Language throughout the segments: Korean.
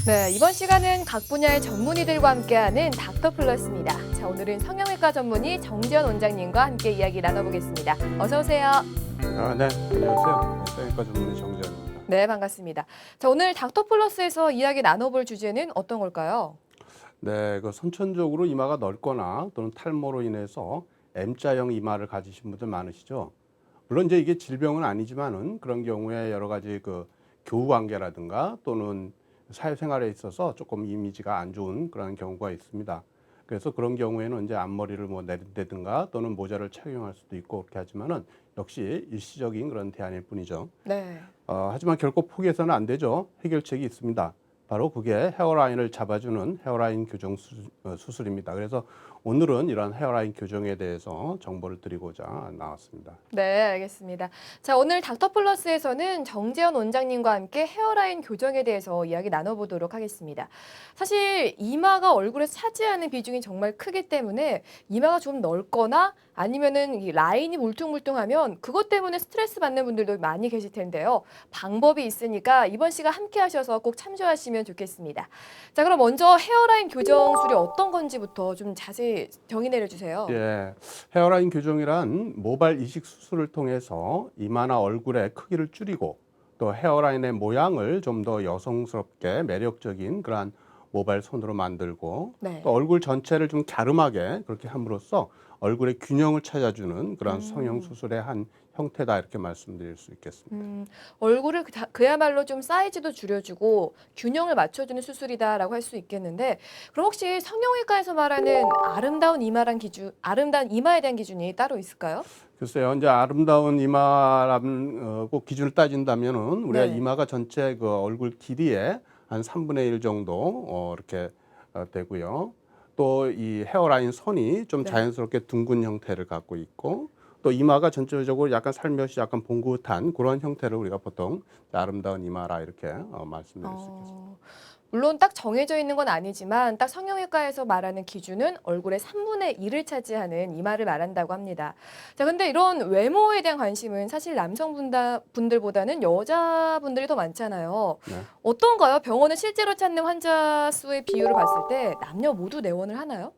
네, 이번 시간은 각 분야의 전문의들과 함께하는 닥터 플러스입니다. 자, 오늘은 성형외과 전문의 정지현 원장님과 함께 이야기 나눠보겠습니다. 어서 오세요. 네, 안녕하세요. 성형외과 전문의 정재현입니다. 네, 반갑습니다. 자, 오늘 닥터 플러스에서 이야기 나눠볼 주제는 어떤 걸까요? 네, 선천적으로 이마가 넓거나 또는 탈모로 인해서 M자형 이마를 가지신 분들 많으시죠. 물론 이제 이게 질병은 아니지만은 그런 경우에 여러 가지 교우 관계라든가 또는 사회생활에 있어서 조금 이미지가 안 좋은 그런 경우가 있습니다. 그래서 그런 경우에는 이제 앞머리를 내린다든가 또는 모자를 착용할 수도 있고 그렇게 하지만은 역시 일시적인 그런 대안일 뿐이죠. 네. 하지만 결코 포기해서는 안 되죠. 해결책이 있습니다. 바로 그게 헤어라인을 잡아주는 헤어라인 교정 수술입니다. 그래서 오늘은 이런 헤어라인 교정에 대해서 정보를 드리고자 나왔습니다. 네, 알겠습니다. 자, 오늘 닥터 플러스에서는 정재현 원장님과 함께 헤어라인 교정에 대해서 이야기 나눠보도록 하겠습니다. 사실 이마가 얼굴에서 차지하는 비중이 정말 크기 때문에 이마가 좀 넓거나 아니면은 이 라인이 물퉁물퉁하면 그것 때문에 스트레스 받는 분들도 많이 계실 텐데요. 방법이 있으니까 이번 시간 함께 하셔서 꼭 참조하시면 좋겠습니다. 자, 그럼 먼저 헤어라인 교정술이 어떤 건지부터 좀 자세히 정의 내려주세요. 예, 헤어라인 교정이란 모발 이식 수술을 통해서 이마나 얼굴의 크기를 줄이고 또 헤어라인의 모양을 좀 더 여성스럽게 매력적인 그러한 모발 손으로 만들고 네. 또 얼굴 전체를 좀 갸름하게 그렇게 함으로써 얼굴의 균형을 찾아주는 그러한 성형 수술의 한 형태다 이렇게 말씀드릴 수 있겠습니다. 얼굴을 그야말로 좀 사이즈도 줄여주고 균형을 맞춰주는 수술이다라고 할 수 있겠는데, 그럼 혹시 성형외과에서 말하는 아름다운 이마에 대한 기준이 따로 있을까요? 글쎄요, 이제 아름다운 이마라는 꼭 기준을 따진다면은 우리가 네. 이마가 전체 얼굴 길이의 한 3분의 1 정도 이렇게 되고요. 또 이 헤어라인 선이 좀 네. 자연스럽게 둥근 형태를 갖고 있고 또 이마가 전체적으로 약간 살며시 약간 봉긋한 그런 형태를 우리가 보통 아름다운 이마라 이렇게 말씀드릴 수 있겠습니다. 어, 물론 딱 정해져 있는 건 아니지만 딱 성형외과에서 말하는 기준은 얼굴의 3분의 1을 차지하는 이마를 말한다고 합니다. 자, 근데 이런 외모에 대한 관심은 사실 남성분들보다는 여자분들이 더 많잖아요. 네. 어떤가요? 병원을 실제로 찾는 환자 수의 비율을 봤을 때 남녀 모두 내원을 하나요?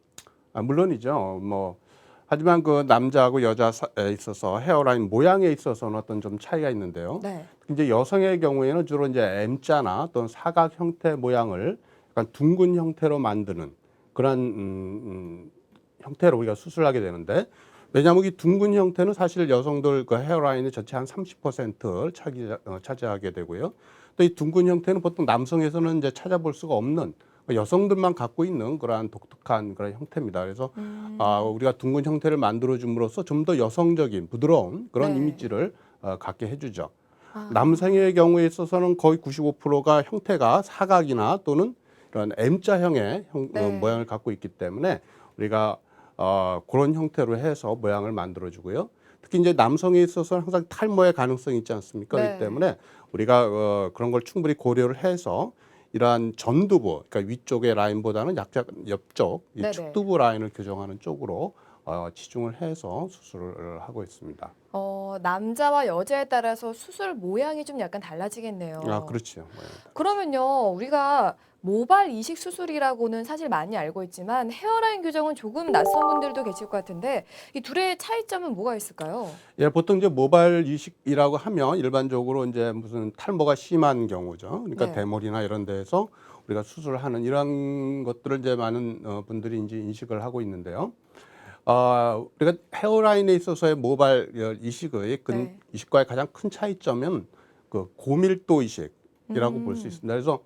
물론이죠. 하지만 남자하고 여자에 있어서 헤어라인 모양에 있어서는 어떤 좀 차이가 있는데요. 네. 이제 여성의 경우에는 주로 이제 M자나 또는 사각 형태 모양을 약간 둥근 형태로 만드는 그런 형태로 우리가 수술하게 되는데 왜냐하면 이 둥근 형태는 사실 여성들 헤어라인의 전체 한 30%를 차지하게 되고요. 또 이 둥근 형태는 보통 남성에서는 이제 찾아볼 수가 없는 여성들만 갖고 있는 그러한 독특한 그런 형태입니다. 그래서 우리가 둥근 형태를 만들어 줌으로써 좀 더 여성적인 부드러운 그런 네. 이미지를 갖게 해주죠. 아, 남성의 경우에 있어서는 거의 95%가 형태가 사각이나 또는 이런 M자형의 네. 모양을 갖고 있기 때문에 우리가 그런 형태로 해서 모양을 만들어주고요. 특히 이제 남성에 있어서는 항상 탈모의 가능성이 있지 않습니까? 그렇기 네. 때문에 우리가 그런 걸 충분히 고려를 해서 이러한 전두부, 그러니까 위쪽의 라인보다는 약간 옆쪽, 이 네네. 측두부 라인을 교정하는 쪽으로 치중을 해서 수술을 하고 있습니다. 남자와 여자에 따라서 수술 모양이 좀 약간 달라지겠네요. 그렇죠. 그러면요, 우리가 모발 이식 수술이라고는 사실 많이 알고 있지만 헤어라인 교정은 조금 낯선 분들도 계실 것 같은데 이 둘의 차이점은 뭐가 있을까요? 예, 보통 이제 모발 이식이라고 하면 일반적으로 이제 무슨 탈모가 심한 경우죠. 그러니까 네. 대머리나 이런 데에서 우리가 수술하는 이런 것들을 이제 많은 분들이 이제 인식을 하고 있는데요. 우리가 헤어라인에 있어서의 모발 네. 이식과의 가장 큰 차이점은 고밀도 이식이라고 볼 수 음. 있습니다. 그래서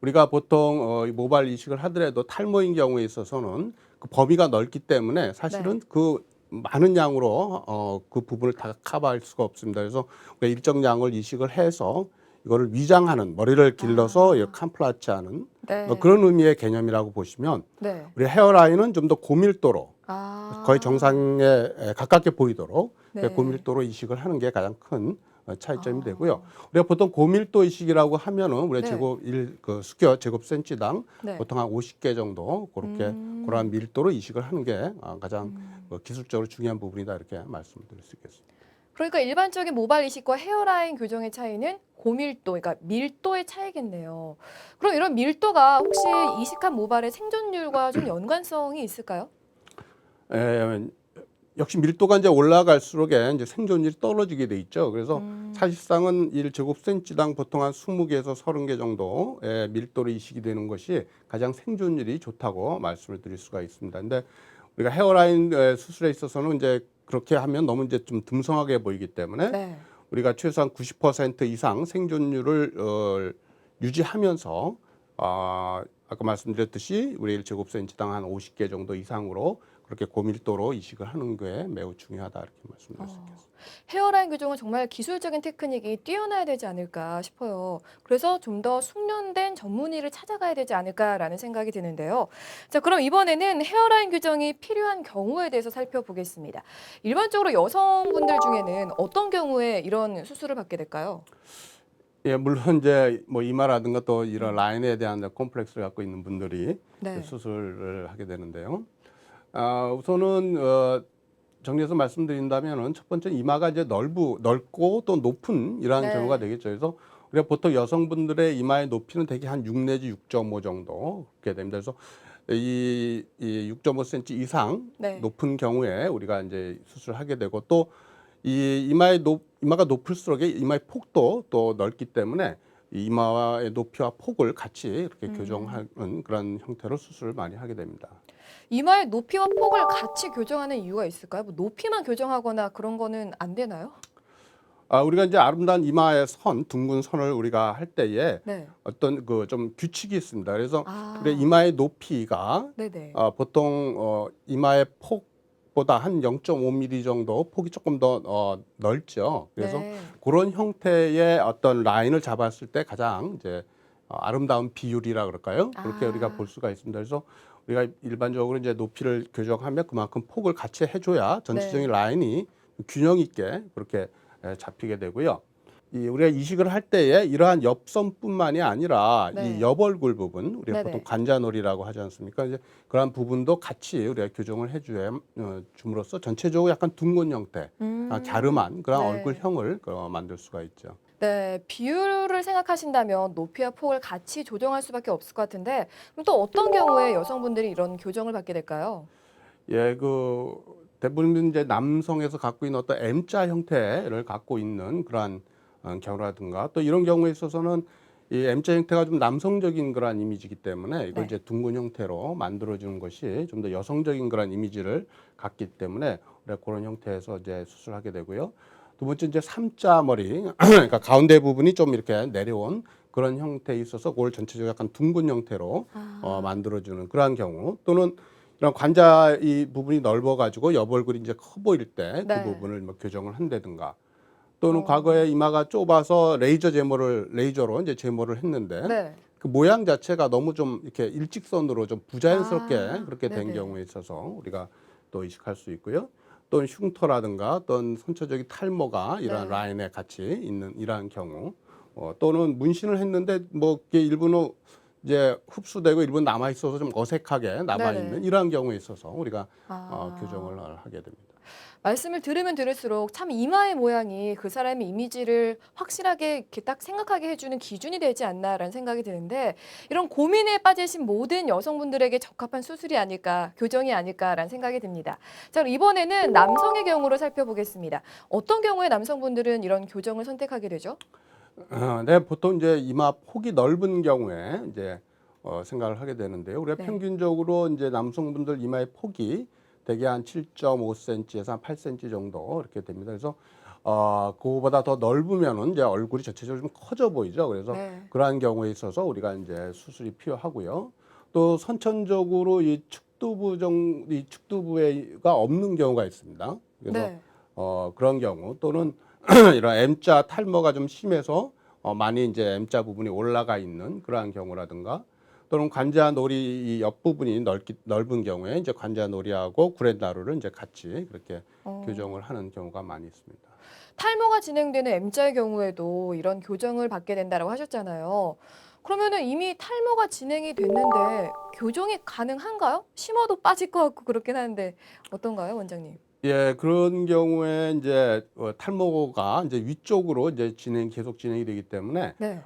우리가 보통 이 모발 이식을 하더라도 탈모인 경우에 있어서는 그 범위가 넓기 때문에 네. 사실은 그 많은 양으로 그 부분을 다 커버할 수가 없습니다. 그래서 우리가 일정 양을 이식을 해서 이거를 위장하는 머리를 길러서 아. 캄플라치하는 네. 그런 의미의 개념이라고 보시면 네. 우리 헤어라인은 좀 더 고밀도로 거의 아. 정상에 가깝게 보이도록 네. 고밀도로 이식을 하는 게 가장 큰 차이점이 되고요. 아. 우리가 보통 고밀도 이식이라고 하면은 우리가 네. 수교 제곱센치당 네. 보통 한 50개 정도 그렇게 그러한 음. 밀도로 이식을 하는 게 가장 음. 기술적으로 중요한 부분이다 이렇게 말씀드릴 수 있겠습니다. 그러니까 일반적인 모발 이식과 헤어라인 교정의 차이는 고밀도, 그러니까 밀도의 차이겠네요. 그럼 이런 밀도가 혹시 이식한 모발의 생존율과 좀 연관성이 있을까요? 에, 역시 밀도가 이제 올라갈수록 이제 생존율이 떨어지게 돼 있죠. 그래서 사실상은 1제곱센치당 보통 한 20개에서 30개 정도의 밀도로 이식이 되는 것이 가장 생존율이 좋다고 말씀을 드릴 수가 있습니다. 근데 우리가 헤어라인 수술에 있어서는 이제 그렇게 하면 너무 이제 좀 듬성하게 보이기 때문에 네. 우리가 최소한 90% 이상 생존율을 유지하면서 아까 말씀드렸듯이 우리 1제곱센치당 한 50개 정도 이상으로 그렇게 고밀도로 이식을 하는 게 매우 중요하다 이렇게 말씀드릴 수 있겠습니다. 헤어라인 교정은 정말 기술적인 테크닉이 뛰어나야 되지 않을까 싶어요. 그래서 좀 더 숙련된 전문의를 찾아가야 되지 않을까라는 생각이 드는데요. 자, 그럼 이번에는 헤어라인 교정이 필요한 경우에 대해서 살펴보겠습니다. 일반적으로 여성분들 중에는 어떤 경우에 이런 수술을 받게 될까요? 예, 물론 이제 뭐 이마라든가 또 이런 라인에 대한 콤플렉스를 갖고 있는 분들이 네. 수술을 하게 되는데요. 우선은 정리해서 말씀드린다면은 첫 번째 이마가 이제 넓고 또 높은 이러한 네. 경우가 되겠죠. 그래서 우리가 보통 여성분들의 이마의 높이는 대개 한 6 내지 6.5 정도 그렇게 됩니다. 그래서 이 6.5cm 이상 네. 높은 경우에 우리가 이제 수술을 하게 되고 또 이 이마가 높을수록 이마의 폭도 또 넓기 때문에 이 이마의 높이와 폭을 같이 이렇게 교정하는 그런 형태로 수술을 많이 하게 됩니다. 이마의 높이와 폭을 같이 교정하는 이유가 있을까요? 뭐 높이만 교정하거나 그런 거는 안 되나요? 우리가 이제 아름다운 이마의 둥근 선을 우리가 할 때에 네. 어떤 그 좀 규칙이 있습니다. 그래서 우리 아, 이마의 높이가 네네. 보통 이마의 폭보다 한 0.5mm 정도 폭이 조금 더 넓죠. 그래서 네. 그런 형태의 어떤 라인을 잡았을 때 가장 이제 아름다운 비율이라 그럴까요? 그렇게 우리가 볼 아, 수가 있습니다. 그래서 우리가 일반적으로 이제 높이를 교정하면 그만큼 폭을 같이 해줘야 전체적인 네. 라인이 균형 있게 그렇게 잡히게 되고요. 우리가 이식을 할 때에 이러한 옆선뿐만이 아니라 이 네. 옆얼굴 부분, 우리가 보통 네네. 관자놀이라고 하지 않습니까? 이제 그러한 부분도 같이 우리가 교정을 줌으로써 전체적으로 약간 둥근 형태, 갸름한 그런 네. 얼굴형을 만들 수가 있죠. 네, 비율을 생각하신다면 높이와 폭을 같이 조정할 수밖에 없을 것 같은데, 그럼 또 어떤 경우에 여성분들이 이런 교정을 받게 될까요? 예, 대부분 이제 남성에서 갖고 있는 어떤 M자 형태를 갖고 있는 그러한 경우라든가 또 이런 경우에 있어서는 이 M자 형태가 좀 남성적인 그러한 이미지이기 때문에 이걸 네. 이제 둥근 형태로 만들어주는 것이 좀 더 여성적인 그런 이미지를 갖기 때문에 우리가 그런 형태에서 이제 수술하게 되고요. 두 번째 이제 삼자 머리, 그러니까 가운데 부분이 좀 이렇게 내려온 그런 형태에 있어서 그걸 전체적으로 약간 둥근 형태로 아, 만들어주는 그러한 경우 또는 이런 관자 이 부분이 넓어가지고 옆 얼굴이 이제 커 보일 때 그 네. 부분을 뭐 교정을 한다든가 또는 어, 과거에 이마가 좁아서 레이저로 이제 제모를 했는데 네. 그 모양 자체가 너무 좀 이렇게 일직선으로 좀 부자연스럽게 아, 그렇게 된 네네. 경우에 있어서 우리가 또 이식할 수 있고요. 또는 흉터라든가 또는 선천적인 탈모가 이러한 네. 라인에 같이 있는 이러한 경우 또는 문신을 했는데 뭐 이게 일부는 이제 흡수되고 일부는 남아 있어서 좀 어색하게 남아 네네. 있는 이러한 경우에 있어서 우리가 아. 교정을 하게 됩니다. 말씀을 들으면 들을수록 참 이마의 모양이 그 사람의 이미지를 확실하게 이렇게 딱 생각하게 해주는 기준이 되지 않나라는 생각이 드는데 이런 고민에 빠지신 모든 여성분들에게 적합한 수술이 아닐까, 교정이 아닐까라는 생각이 듭니다. 자, 그럼 이번에는 남성의 경우로 살펴보겠습니다. 어떤 경우에 남성분들은 이런 교정을 선택하게 되죠? 네, 보통 이제 이마 폭이 넓은 경우에 이제 생각을 하게 되는데요. 우리가 네. 평균적으로 이제 남성분들 이마의 폭이 대개 한 7.5cm에서 한 8cm 정도 이렇게 됩니다. 그래서 그거보다 더 넓으면은 이제 얼굴이 전체적으로 좀 커져 보이죠. 그래서 네. 그러한 경우에 있어서 우리가 이제 수술이 필요하고요. 또 선천적으로 이 축두부가 없는 경우가 있습니다. 그래서 네. 그런 경우 또는 이런 M자 탈모가 좀 심해서 많이 이제 M자 부분이 올라가 있는 그러한 경우라든가 또는 관자놀이 이 옆부분이 넓은 경우에 이제 관자놀이하고 구렛나루를 이제 같이 그렇게 어. 교정을 하는 경우가 많이 있습니다. 탈모가 진행되는 M자의 경우에도 이런 교정을 받게 된다고 하셨잖아요. 그러면은 이미 탈모가 진행이 됐는데 교정이 가능한가요? 심어도 빠질 것 같고 그렇긴 한데 어떤가요, 원장님? 예, 그런 경우에 이제 탈모가 이제 위쪽으로 이제 계속 진행이 되기 때문에 네.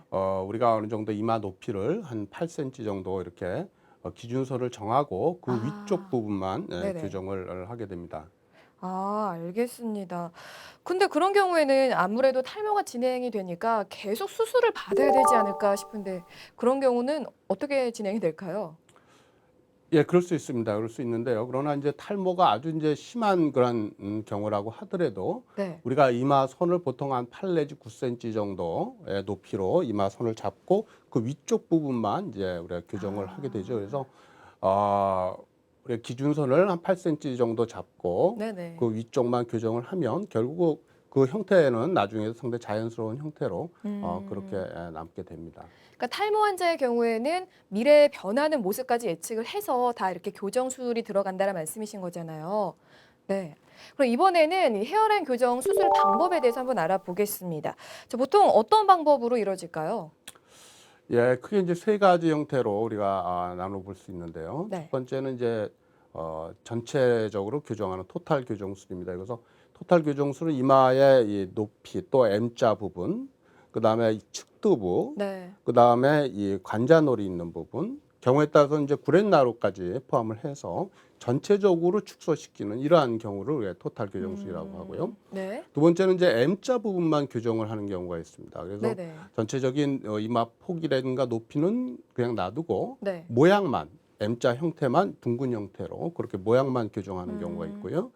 우리가 어느 정도 이마 높이를 한 8cm 정도 이렇게 기준선을 정하고 그 위쪽 아. 부분만 네네. 교정을 하게 됩니다. 아 알겠습니다. 근데 그런 경우에는 아무래도 탈모가 진행이 되니까 계속 수술을 받아야 되지 않을까 싶은데 그런 경우는 어떻게 진행이 될까요? 예, 그럴 수 있습니다. 그럴 수 있는데요. 그러나 이제 탈모가 아주 이제 심한 그런 경우라고 하더라도 네. 우리가 이마 선을 보통 한 8 내지 9cm 정도의 높이로 이마 선을 잡고 그 위쪽 부분만 이제 우리가 교정을 하게 되죠. 아. 그래서 우리가 기준선을 한 8cm 정도 잡고 네네. 그 위쪽만 교정을 하면 결국 그 형태는 나중에 상당히 자연스러운 형태로 그렇게 음. 남게 됩니다. 그러니까 탈모 환자의 경우에는 미래에 변하는 모습까지 예측을 해서 다 이렇게 교정 수술이 들어간다는 말씀이신 거잖아요. 네. 그럼 이번에는 이 헤어라인 교정 수술 방법에 대해서 한번 알아보겠습니다. 보통 어떤 방법으로 이루어질까요? 예, 크게 이제 세 가지 형태로 우리가 나눠볼 수 있는데요. 첫 네. 번째는 이제 전체적으로 교정하는 토탈 교정술입니다. 그래서 토탈 교정술은 이마의 이 높이 또 M자 부분, 그다음에 이 측두부, 네. 그다음에 이 관자놀이 있는 부분, 경우에 따라서 이제 구렛나루까지 포함을 해서 전체적으로 축소시키는 이러한 경우를 우리가 토탈 교정술이라고 하고요. 네. 두 번째는 이제 M자 부분만 교정을 하는 경우가 있습니다. 그래서 네네. 전체적인 이마 폭이라든가 높이는 그냥 놔두고 네. 모양만 M자 형태만 둥근 형태로 그렇게 모양만 교정하는 경우가 음. 있고요.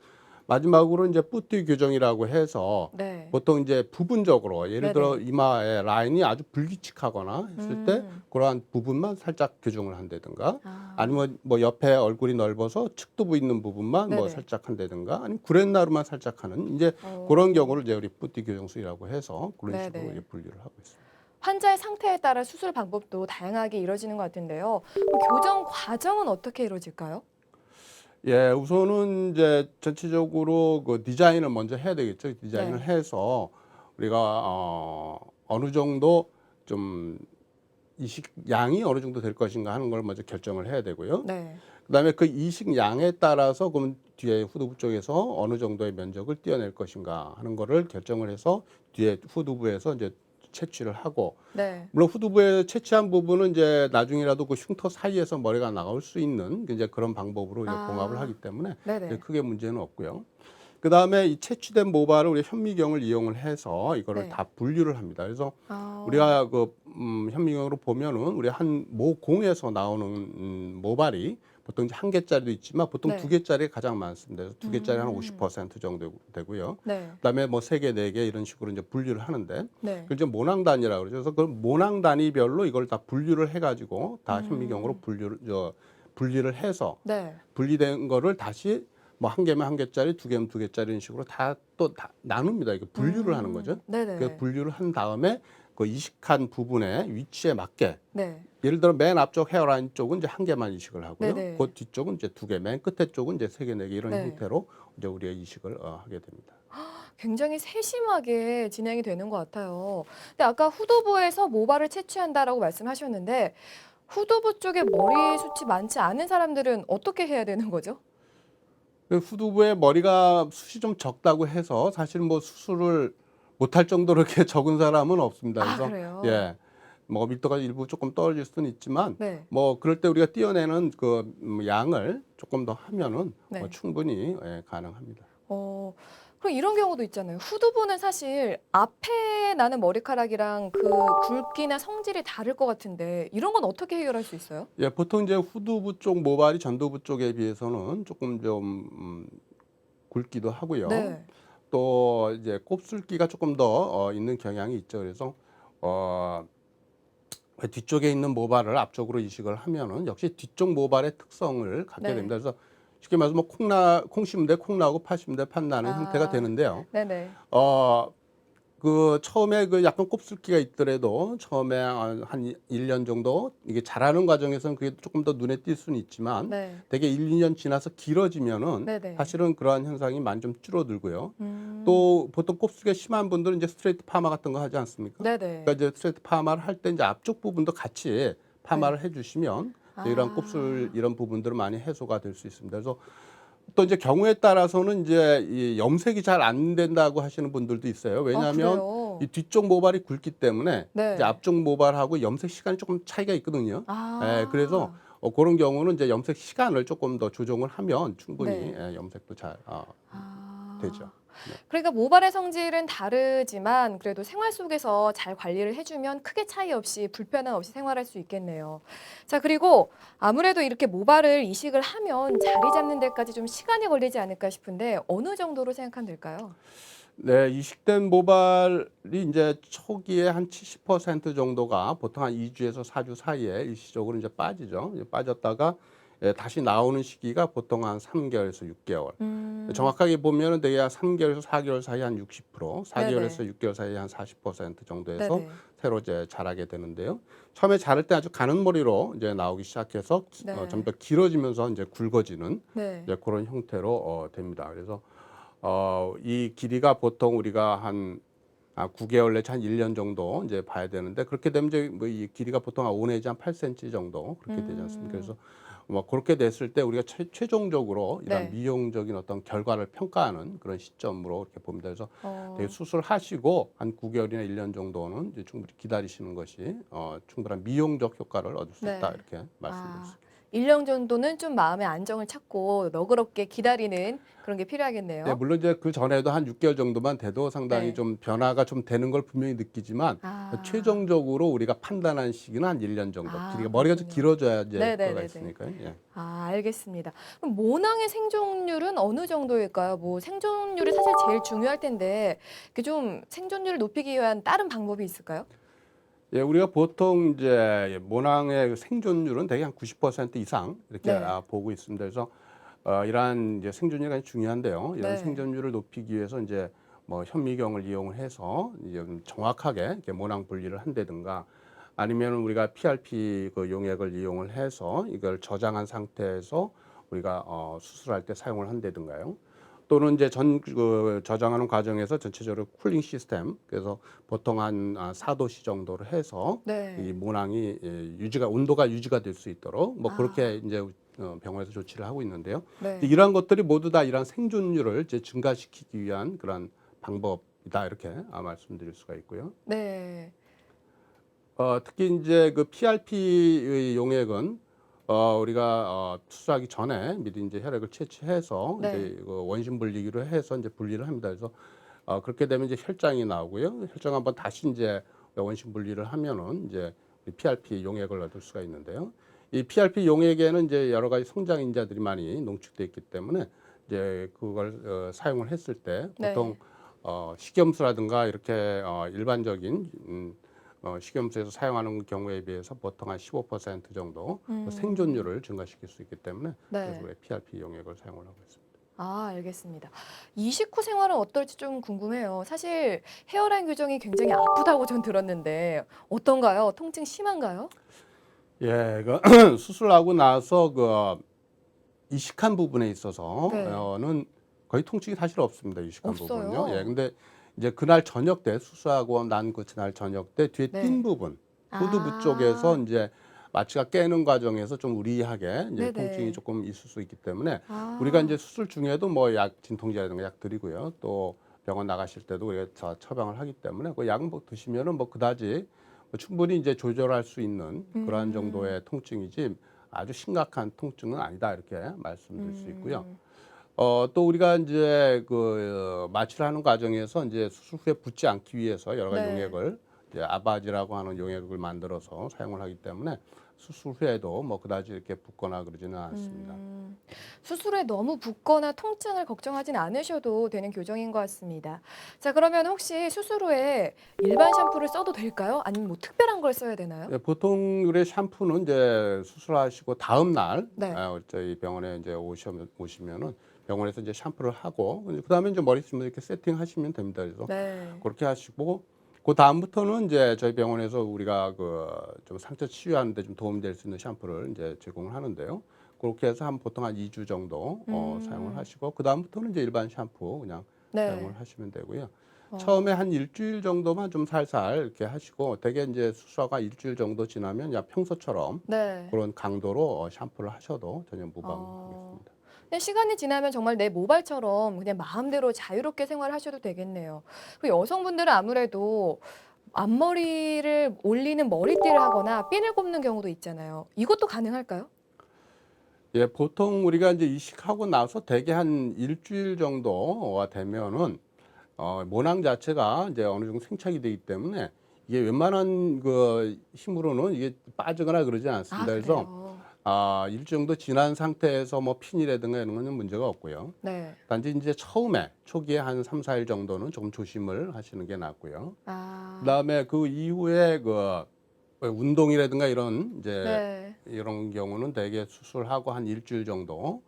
마지막으로 이제 뿌띠 교정이라고 해서 네. 보통 이제 부분적으로 예를 들어 네네. 이마의 라인이 아주 불규칙하거나 했을 때 음. 그러한 부분만 살짝 교정을 한다든가 아. 아니면 뭐 옆에 얼굴이 넓어서 측두부 있는 부분만 뭐 네네. 살짝 한다든가 아니면 구렛나루만 살짝 하는 이제 그런 어. 경우를 이제 우리 뿌띠 교정술이라고 해서 그런 식으로 네네. 이제 분류를 하고 있습니다. 환자의 상태에 따라 수술 방법도 다양하게 이루어지는 것 같은데요. 그럼 교정 과정은 어떻게 이루어질까요? 예, 우선은 이제 전체적으로 그 디자인을 먼저 해야 되겠죠. 디자인을 네. 해서 우리가 어느 정도 좀 이식 양이 어느 정도 될 것인가 하는 걸 먼저 결정을 해야 되고요. 네. 그다음에 그 이식 양에 따라서 그럼 뒤에 후두부 쪽에서 어느 정도의 면적을 떼어낼 것인가 하는 거를 결정을 해서 뒤에 후두부에서 이제 채취를 하고 네. 물론 후두부에 채취한 부분은 이제 나중이라도 그 흉터 사이에서 머리가 나올 수 있는 이제 그런 방법으로 이제 봉합을 아. 하기 때문에 이제 네네. 크게 문제는 없고요. 그다음에 이 채취된 모발을 우리 현미경을 이용을 해서 이거를 네. 다 분류를 합니다. 그래서 아. 우리가 그 현미경으로 보면은 우리 한 모공에서 나오는 모발이 보통 이제 한 개짜리도 있지만 보통 두 네. 개짜리 가장 많습니다. 그래서 두 개짜리 한 음. 50% 정도 되고요. 네. 그다음에 뭐 세 개, 네 개 이런 식으로 이제 분류를 하는데 네. 그걸 이제 모낭 단위라고 그러죠. 그래서 그 모낭 단위별로 이걸 다 분류를 해가지고 다 현미경으로 음. 분리를 해서 네. 분리된 거를 다시 뭐 한 개면 한 개짜리, 두 개면 두 개짜리 이런 식으로 다 또 다 나눕니다. 이게 분류를 하는 거죠. 그 네네. 분류를 한 다음에 그 이식한 부분의 위치에 맞게 네. 예를 들어 맨 앞쪽 헤어라인 쪽은 이제 한 개만 이식을 하고요. 네네. 그 뒤쪽은 이제 두 개, 맨 끝에 쪽은 이제 세 개, 네 개 이런 네. 형태로 이제 우리가 이식을 하게 됩니다. 굉장히 세심하게 진행이 되는 것 같아요. 근데 아까 후두부에서 모발을 채취한다라고 말씀하셨는데 후두부 쪽에 머리 숱이 많지 않은 사람들은 어떻게 해야 되는 거죠? 그 후두부에 머리가 숱이 좀 적다고 해서 사실 뭐 수술을 못할 정도로 이렇게 적은 사람은 없습니다. 아 그래서 그래요? 예, 뭐 밀도가 일부 조금 떨어질 수는 있지만 네. 뭐 그럴 때 우리가 띄어내는 그 양을 조금 더 하면은 뭐 네. 충분히 가능합니다. 어, 그럼 이런 경우도 있잖아요. 후두부는 사실 앞에 나는 머리카락이랑 그 굵기나 성질이 다를 것 같은데 이런 건 어떻게 해결할 수 있어요? 예, 보통 이제 후두부 쪽 모발이 전두부 쪽에 비해서는 조금 좀 굵기도 하고요. 네. 또 이제 곱슬기가 조금 더 있는 경향이 있죠. 그래서 어, 뒤쪽에 있는 모발을 앞쪽으로 이식을 하면은 역시 뒤쪽 모발의 특성을 갖게 네. 됩니다. 그래서 쉽게 말해서 뭐 콩 심은 데 콩 나고 파 심은 데 팥 나는 형태가 아, 되는데요. 네네. 어, 그 처음에 그 약간 곱슬기가 있더라도 처음에 한 1년 정도 이게 자라는 과정에서는 그게 조금 더 눈에 띌 수는 있지만 네. 대개 1, 2년 지나서 길어지면은 네네. 사실은 그러한 현상이 많이 좀 줄어들고요. 음, 또 보통 곱슬기가 심한 분들은 이제 스트레이트 파마 같은 거 하지 않습니까? 그러니까 네네. 이제 스트레이트 파마를 할 때 이제 앞쪽 부분도 같이 네. 파마를 해주시면 이런 곱슬 아, 이런 부분들은 많이 해소가 될 수 있습니다. 그래서 또 이제 경우에 따라서는 이제 이 염색이 잘 안 된다고 하시는 분들도 있어요. 아, 왜냐하면 그래요? 이 뒤쪽 모발이 굵기 때문에 이제 네. 앞쪽 모발하고 염색 시간이 조금 차이가 있거든요. 예, 그래서 아. 그런 경우는 이제 염색 시간을 조금 더 조정을 하면 충분히 네. 염색도 잘 되죠. 아. 네. 그러니까 모발의 성질은 다르지만 그래도 생활 속에서 잘 관리를 해주면 크게 차이 없이 불편함 없이 생활할 수 있겠네요. 자, 그리고 아무래도 이렇게 모발을 이식을 하면 자리 잡는 데까지 좀 시간이 걸리지 않을까 싶은데 어느 정도로 생각하면 될까요? 네, 이식된 모발이 이제 초기에 한 70% 정도가 보통 한 2주에서 4주 사이에 일시적으로 이제 빠지죠. 이제 빠졌다가 다시 나오는 시기가 보통 한 3개월에서 6개월. 음. 정확하게 보면은 대개 한 3개월에서 4개월 사이 한 60%, 네네. 4개월에서 6개월 사이 한 40% 정도에서 네네. 새로 이제 자라게 되는데요. 처음에 자랄 때 아주 가는 머리로 이제 나오기 시작해서 좀 네. 더 길어지면서 이제 굵어지는 네. 이제 그런 형태로 됩니다. 그래서 이 길이가 보통 우리가 한 9개월 내지 한 1년 정도 이제 봐야 되는데 그렇게 되면 이제 뭐 이 길이가 보통 한 5 내지 한 8cm 정도 그렇게 되지 않습니까? 음. 그래서 뭐 그렇게 됐을 때 우리가 최종적으로 이런 네. 미용적인 어떤 결과를 평가하는 그런 시점으로 이렇게 봅니다. 그래서 되게 어. 수술하시고 한 9개월이나 1년 정도는 이제 충분히 기다리시는 것이 충분한 미용적 효과를 얻을 수 있다 네. 이렇게 말씀드릴 수 아. 있겠습니다. 1년 정도는 좀 마음의 안정을 찾고 너그럽게 기다리는 그런 게 네, 필요하겠네요. 물론 이제 그 전에도 한 6개월 정도만 돼도 상당히 네. 좀 변화가 좀 되는 걸 분명히 느끼지만 아. 최종적으로 우리가 판단한 시기는 한 1년 정도. 아, 길이가 머리가 좀 그렇군요. 길어져야 이제 효과가 네네네네. 있으니까요. 예. 아, 알겠습니다. 그럼 모낭의 생존율은 어느 정도일까요? 뭐 생존율이 사실 제일 중요할 텐데 그 좀 생존율을 높이기 위한 다른 방법이 있을까요? 예, 우리가 보통 이제 모낭의 생존율은 대개 한 90% 이상 이렇게 네. 보고 있습니다. 그래서 이러한 이제 생존율이 굉장히 중요한데요. 이런 네. 생존율을 높이기 위해서 이제 뭐 현미경을 이용해서 이제 좀 정확하게 이렇게 모낭 분리를 한다든가 아니면 우리가 PRP 그 용액을 이용을 해서 이걸 저장한 상태에서 우리가 수술할 때 사용을 한다든가요. 또는 이제 저장하는 과정에서 전체적으로 쿨링 시스템 그래서 보통 한 4도씨 정도로 해서 이 네. 모낭이 온도가 유지가 될 수 있도록 뭐 그렇게 아. 이제 병원에서 조치를 하고 있는데요. 근데 네. 이러한 것들이 모두 다 이러한 생존율을 이제 증가시키기 위한 그런 방법이다 이렇게 말씀드릴 수가 있고요. 네. 특히 이제 그 PRP의 용액은 우리가 수술하기 전에 미리 이제 혈액을 채취해서 네. 이제 그 원심 분리기로 해서 이제 분리를 합니다. 그래서 그렇게 되면 이제 혈장이 나오고요. 혈장 한번 다시 이제 원심 분리를 하면은 이제 PRP 용액을 얻을 수가 있는데요. 이 PRP 용액에는 이제 여러 가지 성장인자들이 많이 농축돼 있기 때문에 이제 그걸 사용을 했을 때 보통 네. 식염수라든가 이렇게 일반적인 식염수에서 사용하는 경우에 비해서 보통 한 15% 정도 그 음. 생존율을 증가시킬 수 있기 때문에 그래서 네. 우리 PRP 용액을 사용을 하고 있습니다. 아, 알겠습니다. 이식 후 생활은 어떨지 좀 궁금해요. 사실 헤어라인 교정이 굉장히 아프다고 전 들었는데 어떤가요? 통증 심한가요? 예, 그 수술하고 나서 그 이식한 부분에 네. 있어서는 거의 통증이 사실 없습니다. 이식한 부분은요. 예, 없어요. 근데 이제 그날 저녁 때 수술하고 난 그날 저녁 때 뒤에 띈 네. 부분, 후두부 쪽에서 아. 이제 마취가 깨는 과정에서 좀 우리하게 이제 통증이 네네. 조금 있을 수 있기 때문에 우리가 이제 아. 수술 중에도 뭐 진통제라든가 약 드리고요. 또 병원 나가실 때도 우리가 처방을 하기 때문에 그 약 뭐 드시면은 뭐 그다지 뭐 충분히 이제 조절할 수 있는 그러한 음. 정도의 통증이지 아주 심각한 통증은 아니다 이렇게 말씀드릴 수 있고요. 음. 또 우리가 이제 그 마취를 하는 과정에서 이제 수술 후에 붓지 않기 위해서 여러 가지 네. 용액을 이제 아바지라고 하는 용액을 만들어서 사용을 하기 때문에 수술 후에도 뭐 그다지 이렇게 붓거나 그러지는 않습니다. 음. 수술에 너무 붓거나 통증을 걱정하진 않으셔도 되는 교정인 것 같습니다. 자, 그러면 혹시 수술 후에 일반 샴푸를 써도 될까요? 아니면 뭐 특별한 걸 써야 되나요? 예, 보통 우리 샴푸는 이제 수술하시고 다음 날 네. 저희 병원에 이제 오시면은 병원에서 이제 샴푸를 하고 그다음에 이제 머리 좀 이렇게 세팅하시면 됩니다. 그래서 네. 그렇게 하시고 그 다음부터는 이제 저희 병원에서 우리가 그 좀 상처 치유하는 데 좀 도움이 될 수 있는 샴푸를 이제 제공을 하는데요. 그렇게 해서 보통 한 2주 정도 사용을 음. 하시고 그다음부터는 이제 일반 샴푸 그냥 사용을 네. 하시면 되고요. 처음에 어. 한 일주일 정도만 좀 살살 이렇게 하시고 대개 이제 수술하고 일주일 정도 지나면 야 평소처럼 네. 그런 강도로 샴푸를 하셔도 전혀 어. 무방하겠습니다. 근데 시간이 지나면 정말 내 모발처럼 그냥 마음대로 자유롭게 생활하셔도 되겠네요. 그 여성분들은 아무래도 앞머리를 올리는 머리띠를 하거나 핀을 꼽는 경우도 있잖아요. 이것도 가능할까요? 예, 보통 우리가 이제 이식하고 나서 대개 한 일주일 정도가 되면은 모낭 자체가 이제 어느 정도 생착이 되기 때문에 이게 웬만한 그 힘으로는 이게 빠지거나 그러지 않습니다. 그래서 그래요? 일주일 정도 지난 상태에서 뭐 핀이라든가 이런 거는 문제가 없고요. 네. 단지 이제 처음에 초기에 한 3, 4일 정도는 조금 조심을 하시는 게 낫고요. 아, 그다음에 그 이후에 그 운동이라든가 이런 이제 네. 이런 경우는 대개 수술하고 한 일주일 정도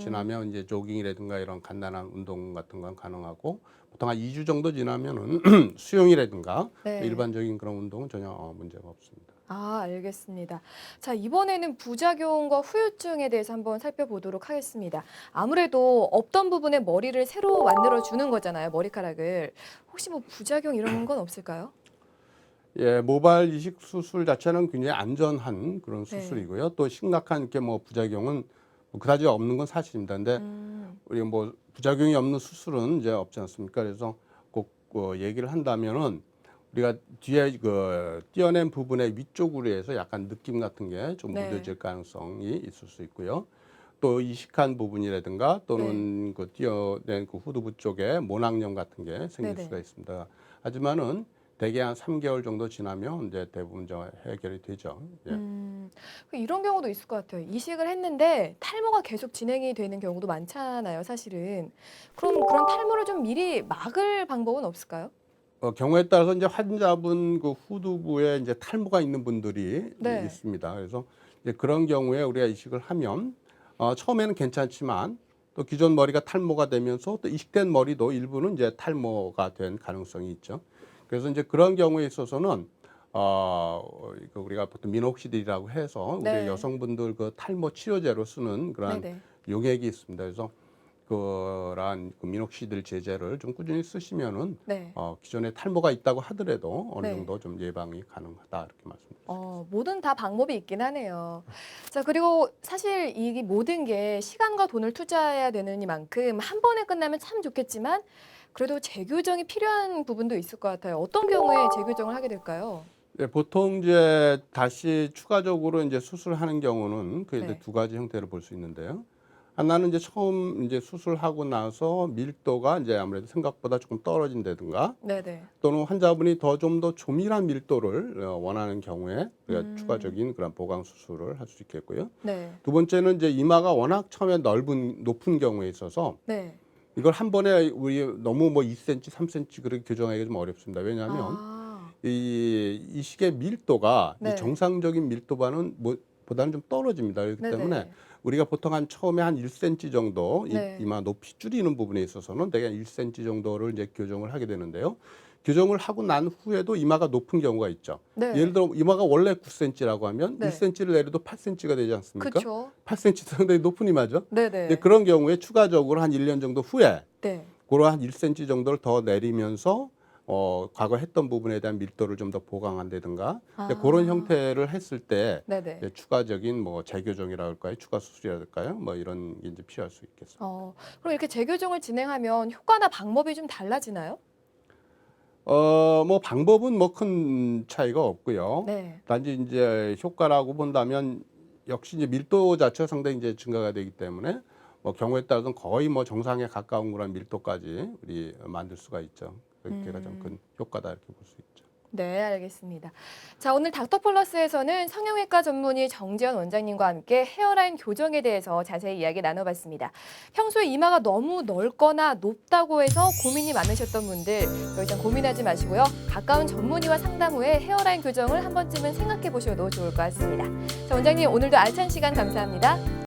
지나면 이제 조깅이라든가 이런 간단한 운동 같은 건 가능하고 보통 한 2주 정도 지나면은 수영이라든가 네. 일반적인 그런 운동은 전혀 문제가 없습니다. 아, 알겠습니다. 자, 이번에는 부작용과 후유증에 대해서 한번 살펴보도록 하겠습니다. 아무래도 없던 부분에 머리를 새로 만들어 주는 거잖아요, 머리카락을. 혹시 뭐 부작용 이런 건 없을까요? 예, 모발 이식 수술 자체는 굉장히 안전한 그런 네. 수술이고요. 또 심각한 이렇게 뭐 부작용은 뭐 그다지 없는 건 사실입니다. 근데 우리 뭐 부작용이 없는 수술은 이제 없지 않습니까? 그래서 꼭 얘기를 한다면은 우리가 뒤에 그 띄어낸 부분의 위쪽으로 해서 약간 느낌 같은 게 좀 네. 묻어질 가능성이 있을 수 있고요. 또 이식한 부분이라든가 또는 그 띄어낸 그 후두부 쪽에 모낭염 같은 게 생길 네네. 수가 있습니다. 하지만은 대개 한 3개월 정도 지나면 이제 대부분 해결이 되죠. 예. 이런 경우도 있을 것 같아요. 이식을 했는데 탈모가 계속 진행이 되는 경우도 많잖아요, 사실은. 그럼 그런 탈모를 좀 미리 막을 방법은 없을까요? 경우에 따라서 이제 환자분 그 후두부에 이제 탈모가 있는 분들이 네. 있습니다. 그래서 이제 그런 경우에 우리가 이식을 하면 처음에는 괜찮지만 또 기존 머리가 탈모가 되면서 또 이식된 머리도 일부는 이제 탈모가 된 가능성이 있죠. 그래서 이제 그런 경우에 있어서는 그 우리가 보통 미녹시딜이라고 해서 네. 우리 여성분들 그 탈모 치료제로 쓰는 그러한 네네. 용액이 있습니다. 그래서 그러한 그 미녹시딜 제제를 좀 꾸준히 쓰시면은 네. 기존에 탈모가 있다고 하더라도 어느 네. 정도 좀 예방이 가능하다 이렇게 말씀드립니다. 뭐든 다 방법이 있긴 하네요. 자, 그리고 사실 이 모든 게 시간과 돈을 투자해야 되느니만큼 한 번에 끝나면 참 좋겠지만 그래도 재교정이 필요한 부분도 있을 것 같아요. 어떤 경우에 재교정을 하게 될까요? 네, 보통 이제 다시 추가적으로 이제 수술하는 경우는 그 이제 네. 두 가지 형태를 볼 수 있는데요. 하나는 이제 처음 이제 수술하고 나서 밀도가 이제 아무래도 생각보다 조금 떨어진다든가 네네. 또는 환자분이 좀 더 조밀한 밀도를 원하는 경우에 우리가 추가적인 그런 보강 수술을 할 수 있겠고요. 네. 두 번째는 이제 이마가 워낙 처음에 높은 경우에 있어서 네. 이걸 한 번에 우리 너무 뭐 2cm, 3cm 그렇게 교정하기가 좀 어렵습니다. 왜냐하면 아, 이 식의 밀도가 네. 이 정상적인 밀도와는 보다는 좀 떨어집니다. 그렇기 네네. 때문에 우리가 보통 처음에 한 1cm 정도 네. 이마 높이 줄이는 부분에 있어서는 대개 1cm 정도를 이제 교정을 하게 되는데요. 교정을 하고 난 후에도 이마가 높은 경우가 있죠. 네. 예를 들어 이마가 원래 9cm라고 하면 네. 1cm를 내려도 8cm가 되지 않습니까? 그렇죠. 8cm 상당히 높은 이마죠. 네네. 이제 그런 경우에 추가적으로 한 1년 정도 후에 네. 그런 한 1cm 정도를 더 내리면서 과거 했던 부분에 대한 밀도를 좀 더 보강한다든가 이제 그런 형태를 했을 때 네네. 이제 추가적인 뭐 재교정이라 할까요? 추가 수술이라 할까요? 뭐 이런 게 이제 필요할 수 있겠습니다. 그럼 이렇게 재교정을 진행하면 효과나 방법이 좀 달라지나요? 뭐 방법은 뭐 큰 차이가 없고요. 네. 단지 이제 효과라고 본다면 역시 이제 밀도 자체가 상당히 이제 증가가 되기 때문에 뭐 경우에 따라서는 거의 뭐 정상에 가까운 그런 밀도까지 우리 만들 수가 있죠. 그게 가장 큰 효과다 이렇게 볼 수 있죠. 네, 알겠습니다. 자, 오늘 닥터플러스에서는 성형외과 전문의 정지현 원장님과 함께 헤어라인 교정에 대해서 자세히 이야기 나눠봤습니다. 평소에 이마가 너무 넓거나 높다고 해서 고민이 많으셨던 분들 더 이상 고민하지 마시고요. 가까운 전문의와 상담 후에 헤어라인 교정을 한 번쯤은 생각해 보셔도 좋을 것 같습니다. 자, 원장님 오늘도 알찬 시간 감사합니다.